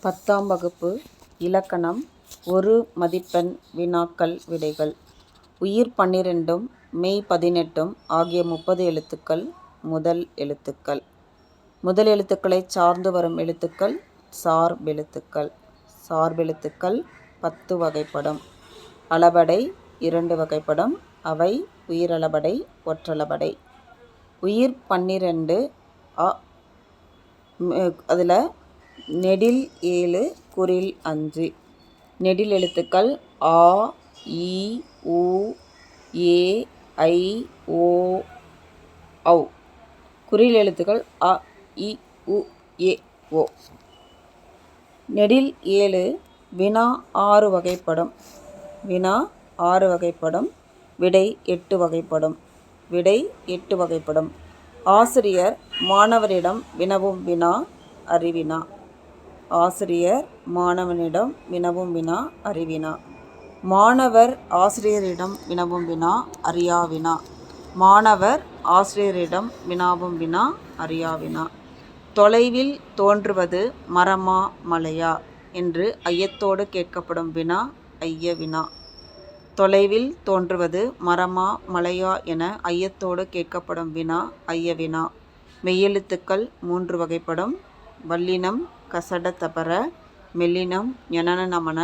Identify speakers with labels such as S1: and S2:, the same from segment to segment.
S1: 10ஆம் வகுப்பு இலக்கணம் ஒரு மதிப்பெண் வினாக்கள் விடைகள். உயிர் 12ம் மெய் 18ம் ஆகிய 30 எழுத்துக்கள் முதல் எழுத்துக்கள். முதல் எழுத்துக்களைச் சார்ந்து வரும் எழுத்துக்கள் சார்பெழுத்துக்கள். சார்பெழுத்துக்கள் 10 வகைப்படும். அளபடை 2 வகைப்படும். அவை உயிரளபடை, ஒற்றளபடை. உயிர் 12 அதில் நெடில் 7 குறில் 5. நெடில் எழுத்துக்கள் ஆ, இ, உ, ஏ, ஐ, ஓ, ஔ. குறில் எழுத்துக்கள் அ, இ, உ, ஏ, ஓ. நெடில் 7 வினா 6 வகைப்படும். வினா 6 வகைப்படும். விடை 8 வகைப்படும். விடை 8 வகைப்படும். ஆசிரியர் மாணவரிடம் வினவும் வினா அறிவினா. ஆசிரியர் மாணவனிடம் வினவும் வினா அறிவினா. மாணவர் ஆசிரியரிடம் வினவும் வினா அறியாவினா. மாணவர் ஆசிரியரிடம் வினாவும் வினா அறியாவினா. தொலைவில் தோன்றுவது மரமா மலையா என்று ஐயத்தோடு கேட்கப்படும் வினா ஐய வினா. தொலைவில் தோன்றுவது மரமா மலையா என ஐயத்தோடு கேட்கப்படும் வினா ஐய வினா. மெய்யெழுத்துக்கள் 3 வகைப்படும். வல்லினம் கசட தபர, மெல்லினம் ஞனன நமன,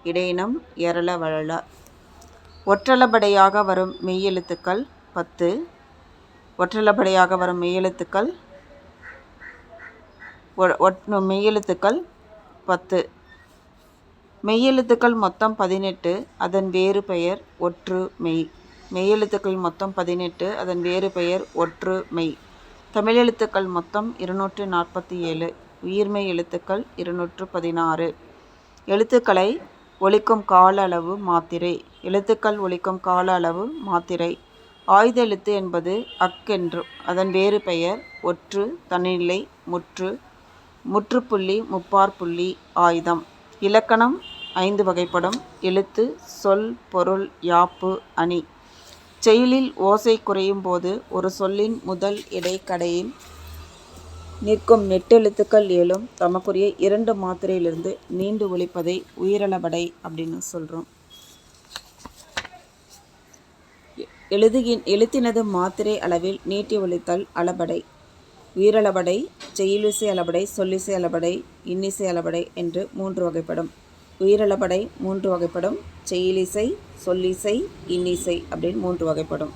S1: இடையினம் எரள வழல. ஒற்றளபடையாக வரும் மெய்யெழுத்துக்கள் 10. ஒற்றளபடையாக வரும் மெய்யெழுத்துக்கள் மெய்யெழுத்துக்கள் 10. மெய்யெழுத்துக்கள் மொத்தம் 18. அதன் வேறு பெயர் ஒற்று மெய். மெய்யெழுத்துக்கள் மொத்தம் 18. அதன் வேறு பெயர் ஒற்று மெய். தமிழெழுத்துக்கள் மொத்தம் 247. உயிர்மெய் எழுத்துக்கள் 216. எழுத்துக்களை ஒலிக்கும் கால அளவு மாத்திரை. எழுத்துக்கள் ஒலிக்கும் கால அளவு மாத்திரை. ஆய்த எழுத்து என்பது அக் என்றும் அதன் வேறு பெயர் ஒற்று, தனிநிலை, முற்று, முற்றுப்புள்ளி, முப்பாற்புள்ளி, ஆய்தம். இலக்கணம் 5 வகைப்படும். எழுத்து, சொல், பொருள், யாப்பு, அணி. செய்யுளில் ஓசை குறையும் போது ஒரு சொல்லின் முதல் இடை கடையில் நிற்கும் நெட்டெழுத்துக்கள் 7ம் தமக்குரிய 2 மாத்திரையிலிருந்து நீண்டு ஒலிப்பதை உயிரளபடை அப்படின்னு சொல்கிறோம். எழுத்தினது மாத்திரை அளவில் நீட்டி ஒலித்தல் அளபடை. உயிரளபடை, செய்யுளிசை அளபடை, சொல்லிசை அளபடை, இன்னிசை அளபடை என்று 3 வகைப்படும். உயிரளபடை 3 வகைப்படும். செய்யுளிசை, சொல்லிசை, இன்னிசை அப்படின்னு 3 வகைப்படும்.